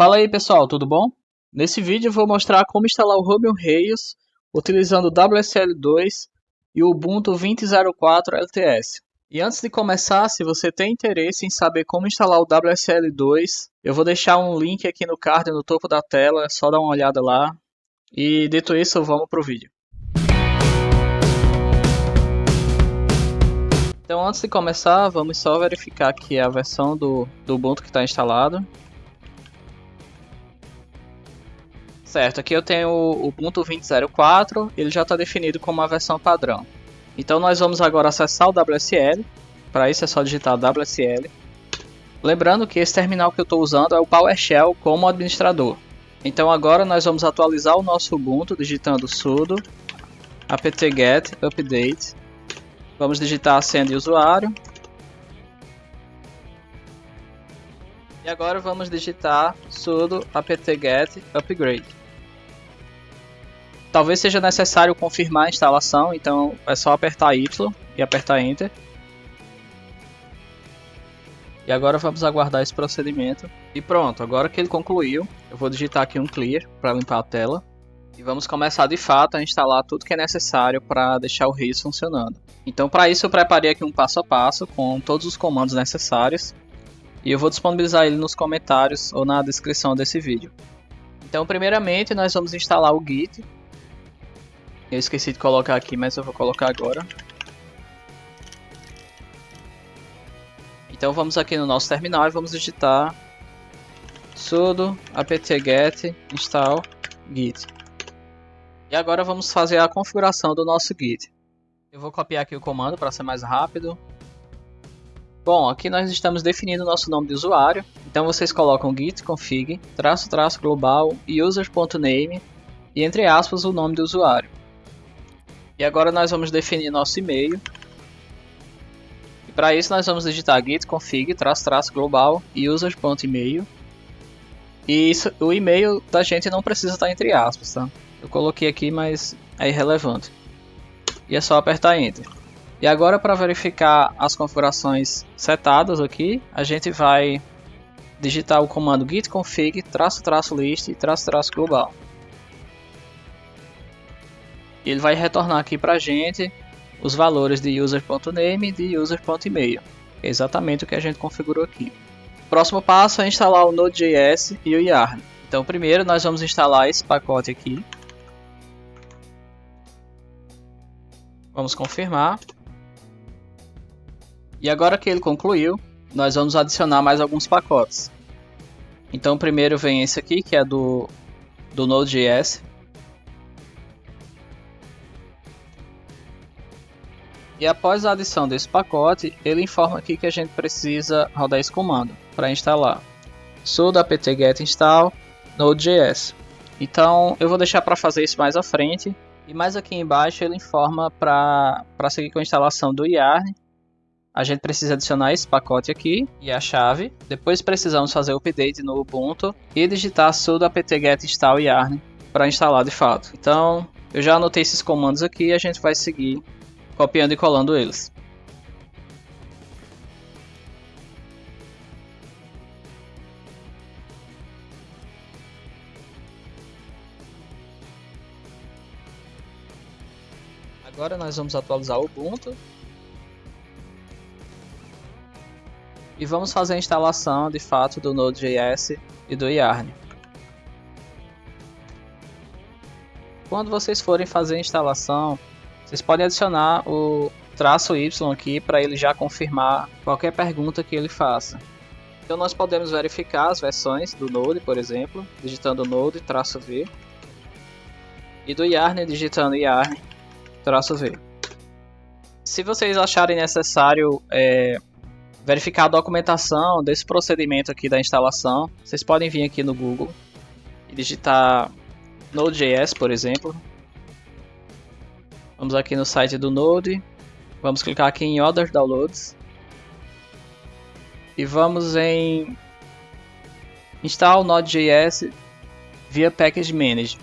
Fala aí pessoal, tudo bom? Nesse vídeo eu vou mostrar como instalar o Ruby on Rails utilizando o WSL2 e o Ubuntu 20.04 LTS. E antes de começar, se você tem interesse em saber como instalar o WSL2, eu vou deixar um link aqui no card no topo da tela, é só dar uma olhada lá. E dito isso, vamos pro vídeo. Então antes de começar, vamos só verificar aqui a versão do Ubuntu que está instalado. Certo, aqui eu tenho o Ubuntu 20.04, ele já está definido como a versão padrão. Então nós vamos agora acessar o WSL, para isso é só digitar WSL. Lembrando que esse terminal que eu estou usando é o PowerShell como administrador. Então agora nós vamos atualizar o nosso Ubuntu digitando sudo apt-get update. Vamos digitar a senha de usuário. E agora vamos digitar sudo apt-get upgrade. Talvez seja necessário confirmar a instalação, então é só apertar Y e apertar Enter. E agora vamos aguardar esse procedimento. E pronto, agora que ele concluiu, eu vou digitar aqui um clear para limpar a tela. E vamos começar de fato a instalar tudo que é necessário para deixar o Rails funcionando. Então para isso eu preparei aqui um passo a passo com todos os comandos necessários. E eu vou disponibilizar ele nos comentários ou na descrição desse vídeo. Então primeiramente nós vamos instalar o Git. Eu esqueci de colocar aqui, mas eu vou colocar agora. Então vamos aqui no nosso terminal e vamos digitar sudo apt-get install git. E agora vamos fazer a configuração do nosso git. Eu vou copiar aqui o comando para ser mais rápido. Bom, aqui nós estamos definindo o nosso nome de usuário. Então vocês colocam git config -- global users.name e entre aspas o nome do usuário. E agora nós vamos definir nosso e-mail. E para isso nós vamos digitar git config -- global users.email. E isso, o e-mail da gente não precisa estar entre aspas, tá? Eu coloquei aqui, mas é irrelevante. E é só apertar Enter. E agora para verificar as configurações setadas aqui, a gente vai digitar o comando git config -- list -- global. Ele vai retornar aqui para a gente os valores de user.name e de user.email. É exatamente o que a gente configurou aqui. O próximo passo é instalar o Node.js e o Yarn. Então primeiro nós vamos instalar esse pacote aqui. Vamos confirmar. E agora que ele concluiu, nós vamos adicionar mais alguns pacotes. Então primeiro vem esse aqui, que é do Node.js. E após a adição desse pacote, ele informa aqui que a gente precisa rodar esse comando para instalar sudo apt-get install node.js. Então eu vou deixar para fazer isso mais à frente. E mais aqui embaixo ele informa para seguir com a instalação do Yarn. A gente precisa adicionar esse pacote aqui e a chave. Depois precisamos fazer o update no Ubuntu e digitar sudo apt-get install yarn para instalar de fato. Então eu já anotei esses comandos aqui e a gente vai seguir copiando e colando eles. Agora nós vamos atualizar o Ubuntu. E vamos fazer a instalação de fato do Node.js e do Yarn. Quando vocês forem fazer a instalação, vocês podem adicionar o -y aqui para ele já confirmar qualquer pergunta que ele faça. Então nós podemos verificar as versões do Node, por exemplo, digitando Node-v e do Yarn digitando Yarn-v. Se vocês acharem necessário verificar a documentação desse procedimento aqui da instalação, vocês podem vir aqui no Google e digitar Node.js, por exemplo. Vamos aqui no site do Node, vamos clicar aqui em Other Downloads e vamos em Install Node.js via Package Manager.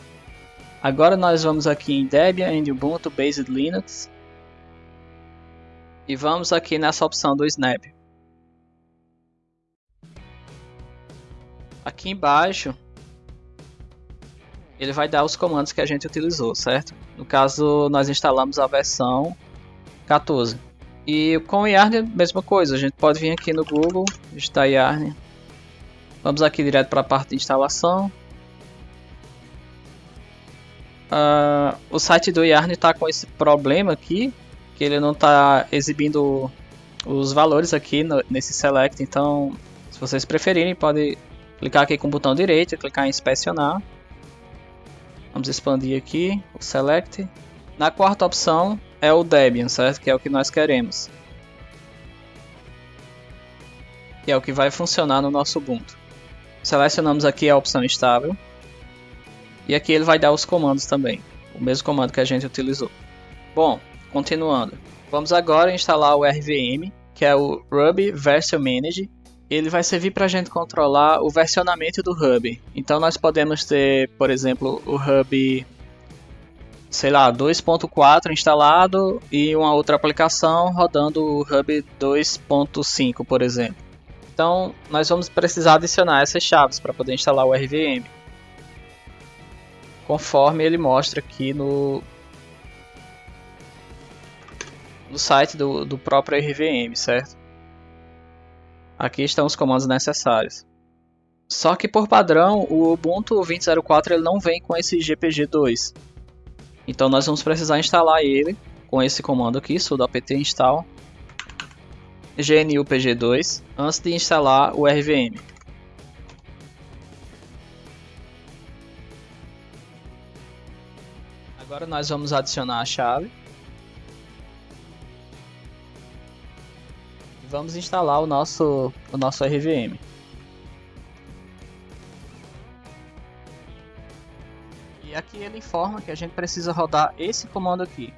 Agora nós vamos aqui em Debian and Ubuntu Based Linux e vamos aqui nessa opção do Snap. Aqui embaixo ele vai dar os comandos que a gente utilizou, certo? No caso, nós instalamos a versão 14. E com o Yarn, mesma coisa, a gente pode vir aqui no Google, digitar Yarn. Vamos aqui direto para a parte de instalação. O site do Yarn está com esse problema aqui, que ele não está exibindo os valores aqui nesse Select. Então, se vocês preferirem, pode clicar aqui com o botão direito e clicar em inspecionar. Vamos expandir aqui o Select. Na quarta opção é o Debian, certo? Que é o que nós queremos. Que é o que vai funcionar no nosso Ubuntu. Selecionamos aqui a opção estável. E aqui ele vai dar os comandos também. O mesmo comando que a gente utilizou. Bom, continuando. Vamos agora instalar o RVM, que é o Ruby Version Manager. Ele vai servir para a gente controlar o versionamento do Ruby. Então nós podemos ter, por exemplo, o Ruby, sei lá, 2.4 instalado e uma outra aplicação rodando o Ruby 2.5, por exemplo. Então nós vamos precisar adicionar essas chaves para poder instalar o RVM, conforme ele mostra aqui no site do próprio RVM, certo? Aqui estão os comandos necessários. Só que por padrão, o Ubuntu 20.04 ele não vem com esse GPG2. Então nós vamos precisar instalar ele com esse comando aqui, sudo apt install GNU-PG2, antes de instalar o RVM. Agora nós vamos adicionar a chave. Vamos instalar o nosso RVM. E aqui ele informa que a gente precisa rodar esse comando aqui.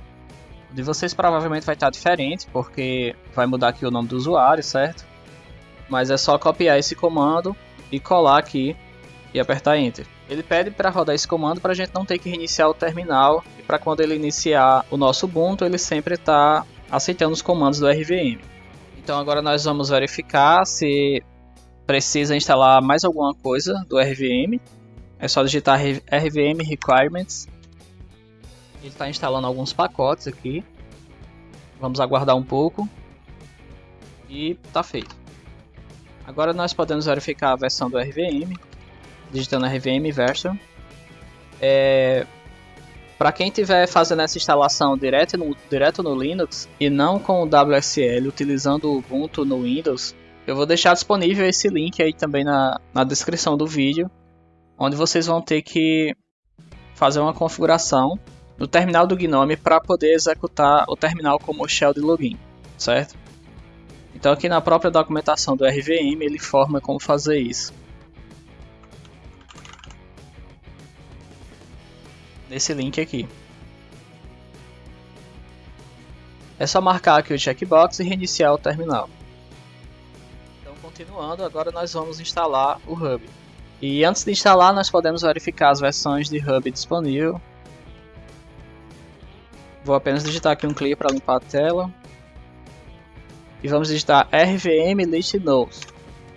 O de vocês provavelmente vai estar diferente, porque vai mudar aqui o nome do usuário, certo? Mas é só copiar esse comando e colar aqui e apertar Enter. Ele pede para rodar esse comando para a gente não ter que reiniciar o terminal. E para quando ele iniciar o nosso Ubuntu, ele sempre está aceitando os comandos do RVM. Então agora nós vamos verificar se precisa instalar mais alguma coisa do RVM. É só digitar RVM Requirements. Ele está instalando alguns pacotes aqui. Vamos aguardar um pouco. E está feito. Agora nós podemos verificar a versão do RVM, digitando RVM Version. Para quem estiver fazendo essa instalação direto no Linux e não com o WSL, utilizando o Ubuntu no Windows, eu vou deixar disponível esse link aí também na descrição do vídeo, onde vocês vão ter que fazer uma configuração no terminal do GNOME para poder executar o terminal como shell de login, certo? Então aqui na própria documentação do RVM ele informa como fazer isso. Nesse link aqui. É só marcar aqui o checkbox e reiniciar o terminal. Então continuando, agora nós vamos instalar o Ruby. E antes de instalar nós podemos verificar as versões de Ruby disponível. Vou apenas digitar aqui um clear para limpar a tela. E vamos digitar RVM List Nodes.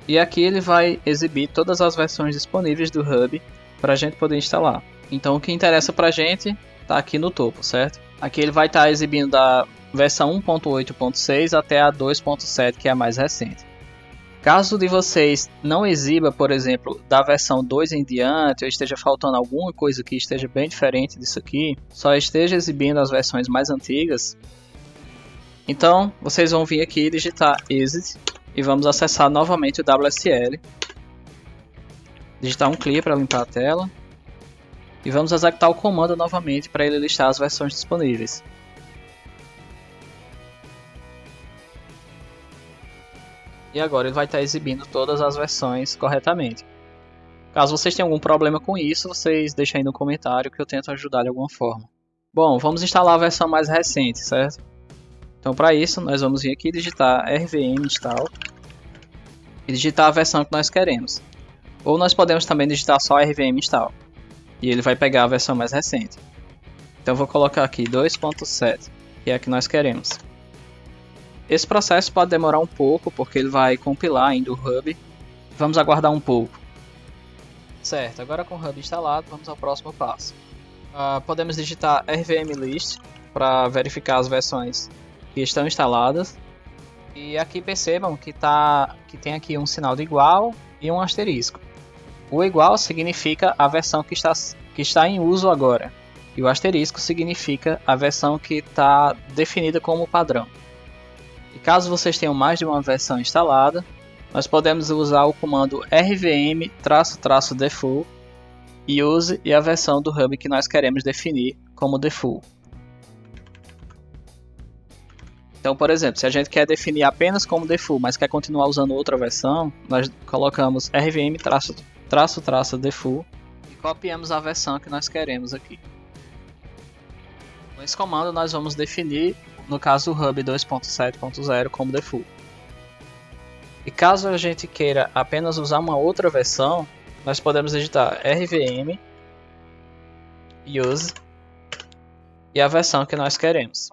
E aqui ele vai exibir todas as versões disponíveis do Ruby para a gente poder instalar. Então o que interessa pra gente está aqui no topo, certo? Aqui ele vai estar exibindo da versão 1.8.6 até a 2.7, que é a mais recente. Caso de vocês não exiba, por exemplo, da versão 2 em diante, ou esteja faltando alguma coisa que esteja bem diferente disso aqui, só esteja exibindo as versões mais antigas, então vocês vão vir aqui e digitar exit e vamos acessar novamente o WSL. Digitar um clear para limpar a tela. E vamos executar o comando novamente para ele listar as versões disponíveis. E agora ele vai estar exibindo todas as versões corretamente. Caso vocês tenham algum problema com isso, vocês deixem aí no comentário que eu tento ajudar de alguma forma. Bom, vamos instalar a versão mais recente, certo? Então para isso nós vamos vir aqui e digitar RVM install e digitar a versão que nós queremos. Ou nós podemos também digitar só RVM install. E ele vai pegar a versão mais recente. Então eu vou colocar aqui 2.7, que é a que nós queremos. Esse processo pode demorar um pouco, porque ele vai compilar ainda o Ruby. Vamos aguardar um pouco. Certo, agora com o Hub instalado, vamos ao próximo passo. Podemos digitar rvm list para verificar as versões que estão instaladas. E aqui percebam que tem aqui um sinal de igual e um asterisco. O igual significa a versão que está em uso agora. E o asterisco significa a versão que está definida como padrão. E caso vocês tenham mais de uma versão instalada, nós podemos usar o comando rvm-default e use a versão do Hub que nós queremos definir como default. Então, por exemplo, se a gente quer definir apenas como default, mas quer continuar usando outra versão, nós colocamos rvm-default e copiamos a versão que nós queremos aqui. Com esse comando nós vamos definir, no caso o Hub 2.7.0 como default. E caso a gente queira apenas usar uma outra versão, nós podemos digitar rvm use e a versão que nós queremos.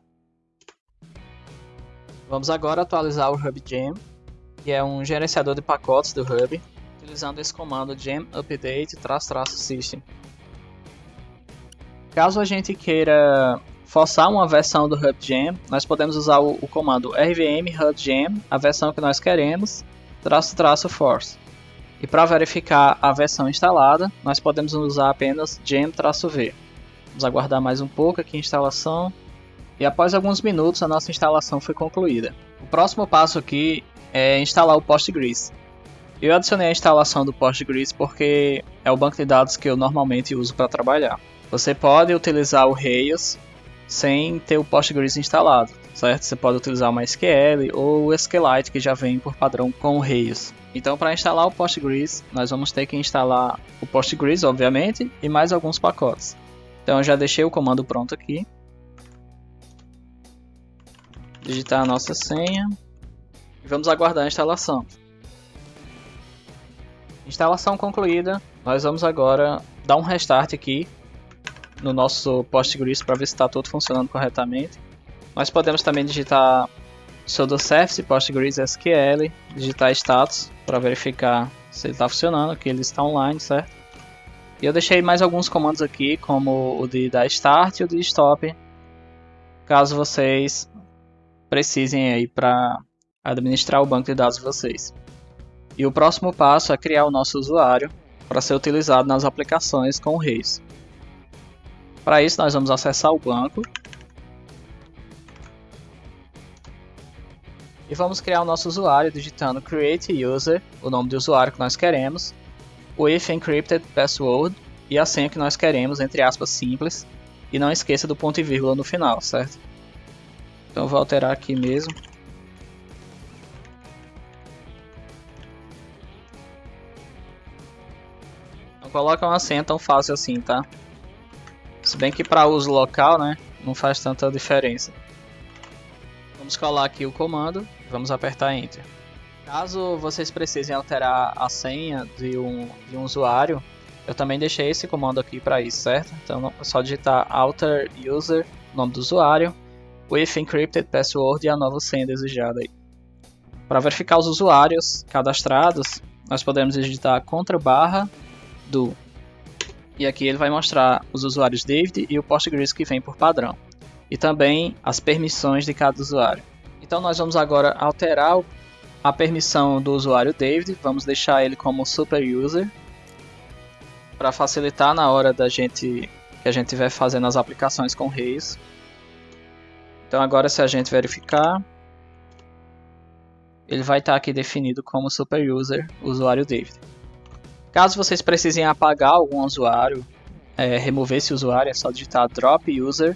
Vamos agora atualizar o HubGem, que é um gerenciador de pacotes do Hub, utilizando esse comando gem update --system. Caso a gente queira forçar uma versão do HubGem, nós podemos usar o comando rvm hubgem, a versão que nós queremos, --force. E para verificar a versão instalada, nós podemos usar apenas gem-v. Vamos aguardar mais um pouco aqui a instalação. E após alguns minutos a nossa instalação foi concluída. O próximo passo aqui é instalar o Postgres. Eu adicionei a instalação do Postgres porque é o banco de dados que eu normalmente uso para trabalhar. Você pode utilizar o Rails sem ter o Postgres instalado, certo? Você pode utilizar o MySQL ou o SQLite que já vem por padrão com o Rails. Então, para instalar o Postgres, nós vamos ter que instalar o Postgres, obviamente, e mais alguns pacotes. Então, eu já deixei o comando pronto aqui. Digitar a nossa senha e vamos aguardar a instalação. Instalação concluída, nós vamos agora dar um restart aqui no nosso Postgres para ver se está tudo funcionando corretamente. Nós podemos também digitar sudo service postgres SQL, digitar status para verificar se ele está funcionando, que ele está online, certo? E eu deixei mais alguns comandos aqui, como o de dar start e o de stop, caso vocês precisem aí para administrar o banco de dados de vocês. E o próximo passo é criar o nosso usuário para ser utilizado nas aplicações com o Rails. Para isso nós vamos acessar o banco e vamos criar o nosso usuário digitando create user, o nome do usuário que nós queremos, o if encrypted password e a senha que nós queremos, entre aspas, simples, e não esqueça do ponto e vírgula no final, certo? Então eu vou alterar aqui mesmo. Não coloca uma senha tão fácil assim, tá? Se bem que para uso local, né, não faz tanta diferença. Vamos colar aqui o comando e vamos apertar Enter. Caso vocês precisem alterar a senha de um usuário, eu também deixei esse comando aqui para isso, certo? Então é só digitar alter user, nome do usuário, with encrypted password e a nova senha desejada aí. Para verificar os usuários cadastrados, nós podemos digitar _do. E aqui ele vai mostrar os usuários David e o Postgres que vem por padrão. E também as permissões de cada usuário. Então nós vamos agora alterar a permissão do usuário David. Vamos deixar ele como super user, para facilitar na hora que a gente estiver fazendo as aplicações com Rails. Então agora, se a gente verificar, ele vai estar aqui definido como super user, usuário David. Caso vocês precisem apagar algum usuário, remover esse usuário, é só digitar drop user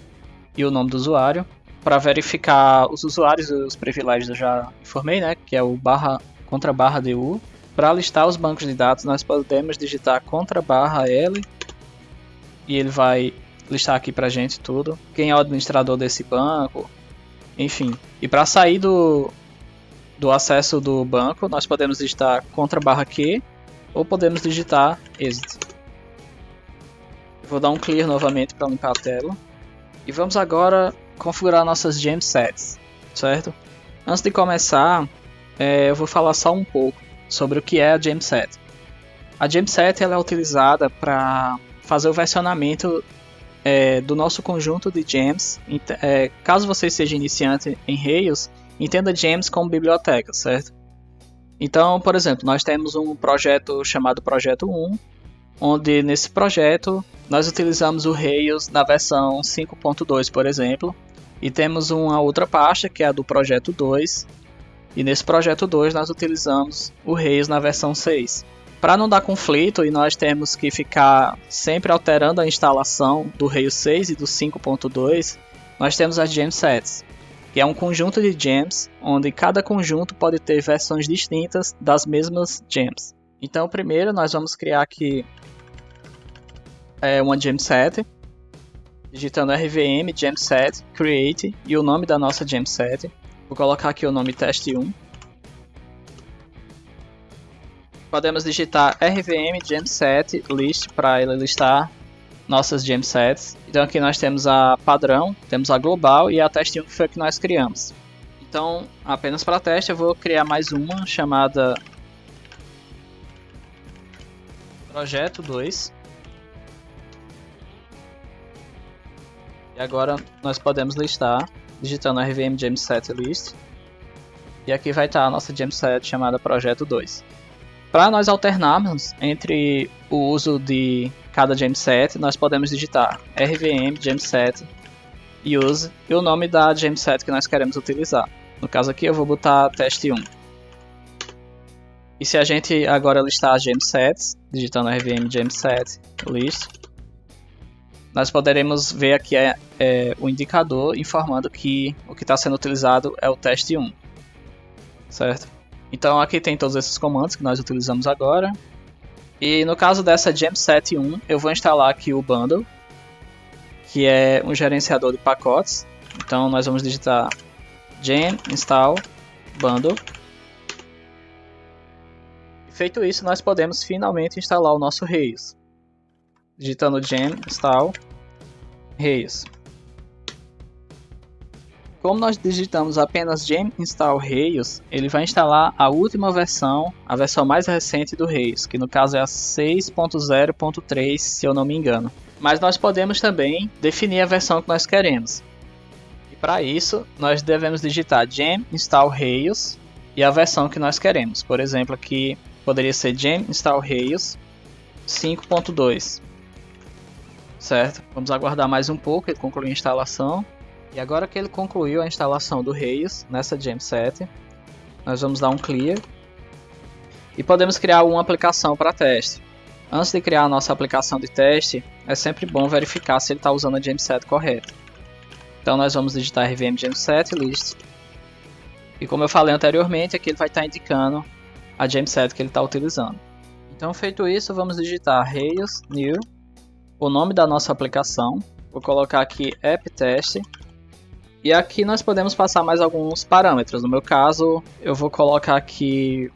e o nome do usuário. Para verificar os usuários e os privilégios eu já informei, né, que é o /du. Para listar os bancos de dados nós podemos digitar /l e ele vai listar aqui pra gente tudo, quem é o administrador desse banco, enfim. E para sair do acesso do banco, nós podemos digitar /q ou podemos digitar exit. Vou dar um clear novamente para limpar a tela. E vamos agora configurar nossas gem sets, certo? Antes de começar, eu vou falar só um pouco sobre o que é a gem set. A Gemset ela é utilizada para fazer o versionamento do nosso conjunto de gems. Caso você seja iniciante em Rails, entenda gems como biblioteca, certo? Então, por exemplo, nós temos um projeto chamado Projeto 1, onde nesse projeto nós utilizamos o Rails na versão 5.2, por exemplo, e temos uma outra pasta que é a do Projeto 2, e nesse Projeto 2 nós utilizamos o Rails na versão 6. Para não dar conflito e nós temos que ficar sempre alterando a instalação do Rails 6 e do 5.2, nós temos as Gemsets, que é um conjunto de gems, onde cada conjunto pode ter versões distintas das mesmas gems. Então primeiro nós vamos criar aqui uma Gemset, digitando RVM Gemset create e o nome da nossa Gemset. Vou colocar aqui o nome teste1. Podemos digitar RVM Gemset list para ele listar nossas Gemsets. Então aqui nós temos a padrão, temos a global e a teste1 que foi a que nós criamos. Então apenas para teste eu vou criar mais uma chamada Projeto 2. E agora nós podemos listar digitando RVM Gemset list. E aqui vai estar a nossa Gemset chamada Projeto 2. Para nós alternarmos entre o uso de cada Gemset, nós podemos digitar RVM Gemset use e o nome da Gemset que nós queremos utilizar. No caso aqui eu vou botar teste1. E se a gente agora listar as Gemsets, digitando RVM Gemset list, nós poderemos ver aqui o indicador informando que o que está sendo utilizado é o teste1, certo? Então aqui tem todos esses comandos que nós utilizamos agora. E no caso dessa Gemset 1, eu vou instalar aqui o bundle, que é um gerenciador de pacotes. Então nós vamos digitar gem install bundle. Feito isso, nós podemos finalmente instalar o nosso Rails, digitando gem install Rails. Como nós digitamos apenas gem install Rails, ele vai instalar a última versão, a versão mais recente do Rails, que no caso é a 6.0.3, se eu não me engano. Mas nós podemos também definir a versão que nós queremos. E para isso, nós devemos digitar gem install Rails e a versão que nós queremos. Por exemplo, aqui poderia ser gem install Rails 5.2. Certo? Vamos aguardar mais um pouco ele concluir a instalação. E agora que ele concluiu a instalação do Rails nessa Gemset, nós vamos dar um clear e podemos criar uma aplicação para teste. Antes de criar a nossa aplicação de teste, é sempre bom verificar se ele está usando a Gemset correta. Então nós vamos digitar RVM Gemset list e, como eu falei anteriormente, aqui ele vai estar indicando a Gemset que ele está utilizando. Então, feito isso, vamos digitar Rails new, o nome da nossa aplicação. Vou colocar aqui app test. E aqui nós podemos passar mais alguns parâmetros. No meu caso, eu vou colocar aqui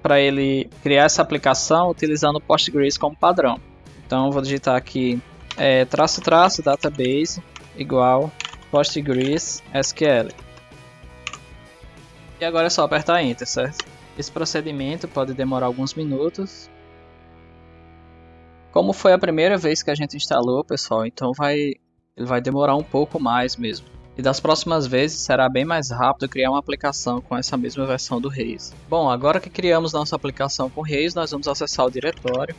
para ele criar essa aplicação utilizando o Postgres como padrão. Então eu vou digitar aqui -- database igual Postgres SQL. E agora é só apertar Enter, certo? Esse procedimento pode demorar alguns minutos. Como foi a primeira vez que a gente instalou, pessoal, então ele vai demorar um pouco mais mesmo. E das próximas vezes será bem mais rápido criar uma aplicação com essa mesma versão do Rails. Bom, agora que criamos nossa aplicação com Rails, nós vamos acessar o diretório.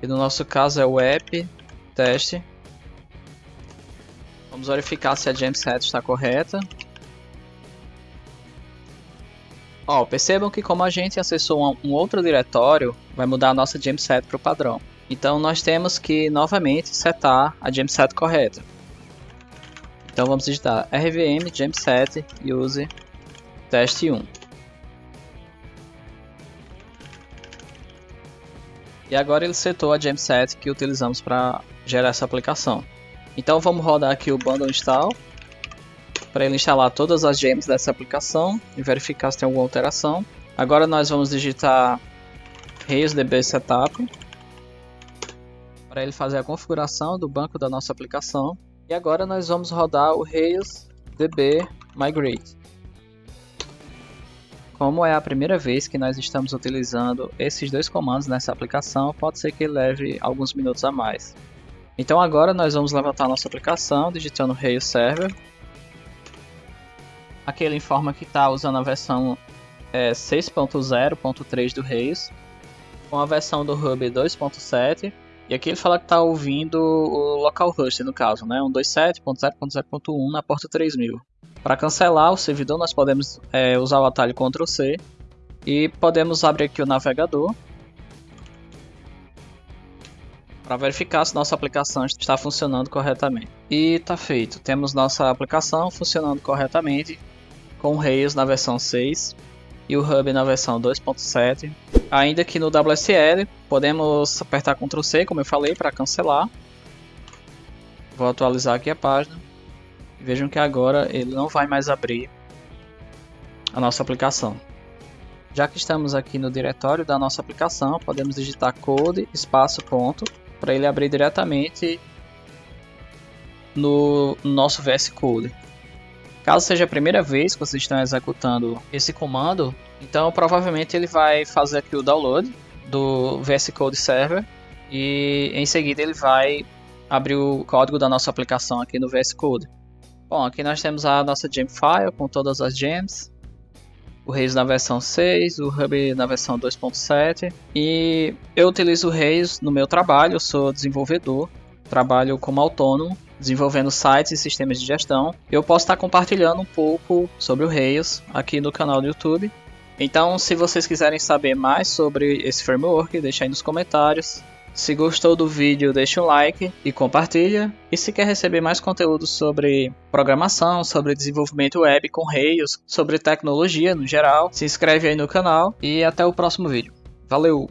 E no nosso caso é o app teste. Vamos verificar se a Gemset está correta. Percebam que como a gente acessou um outro diretório, vai mudar a nossa Gemset para o padrão. Então nós temos que novamente setar a Gemset correta. Então vamos digitar RVM Gemset use teste1. E agora ele setou a Gemset que utilizamos para gerar essa aplicação. Então vamos rodar aqui o bundle install para ele instalar todas as gems dessa aplicação e verificar se tem alguma alteração. Agora nós vamos digitar RailsDB setup para ele fazer a configuração do banco da nossa aplicação. E agora nós vamos rodar o RailsDB migrate. Como é a primeira vez que nós estamos utilizando esses dois comandos nessa aplicação, pode ser que leve alguns minutos a mais. Então agora nós vamos levantar nossa aplicação digitando Rails Server. Aqui ele informa que está usando a versão 6.0.3 do Rails, com a versão do Hub 2.7, e aqui ele fala que está ouvindo o localhost, no caso, né, 127.0.0.1 na porta 3000. Para cancelar o servidor, nós podemos usar o atalho Ctrl C e podemos abrir aqui o navegador para verificar se nossa aplicação está funcionando corretamente. E está feito, temos nossa aplicação funcionando corretamente com o Rails na versão 6 e o Hub na versão 2.7. Ainda que no WSL podemos apertar Ctrl C, como eu falei, para cancelar. Vou atualizar aqui a página. Vejam que agora ele não vai mais abrir a nossa aplicação. Já que estamos aqui no diretório da nossa aplicação, podemos digitar code espaço ponto para ele abrir diretamente no nosso VS Code. Caso seja a primeira vez que vocês estão executando esse comando, então provavelmente ele vai fazer aqui o download do VS Code Server e em seguida ele vai abrir o código da nossa aplicação aqui no VS Code. Bom, aqui nós temos a nossa gem file com todas as gems, o Rails na versão 6, o Hub na versão 2.7 e eu utilizo o Rails no meu trabalho, eu sou desenvolvedor, trabalho como autônomo, desenvolvendo sites e sistemas de gestão. Eu posso estar compartilhando um pouco sobre o Rails aqui no canal do YouTube. Então, se vocês quiserem saber mais sobre esse framework, deixa aí nos comentários. Se gostou do vídeo, deixa um like e compartilha. E se quer receber mais conteúdo sobre programação, sobre desenvolvimento web com Rails, sobre tecnologia no geral, se inscreve aí no canal e até o próximo vídeo. Valeu!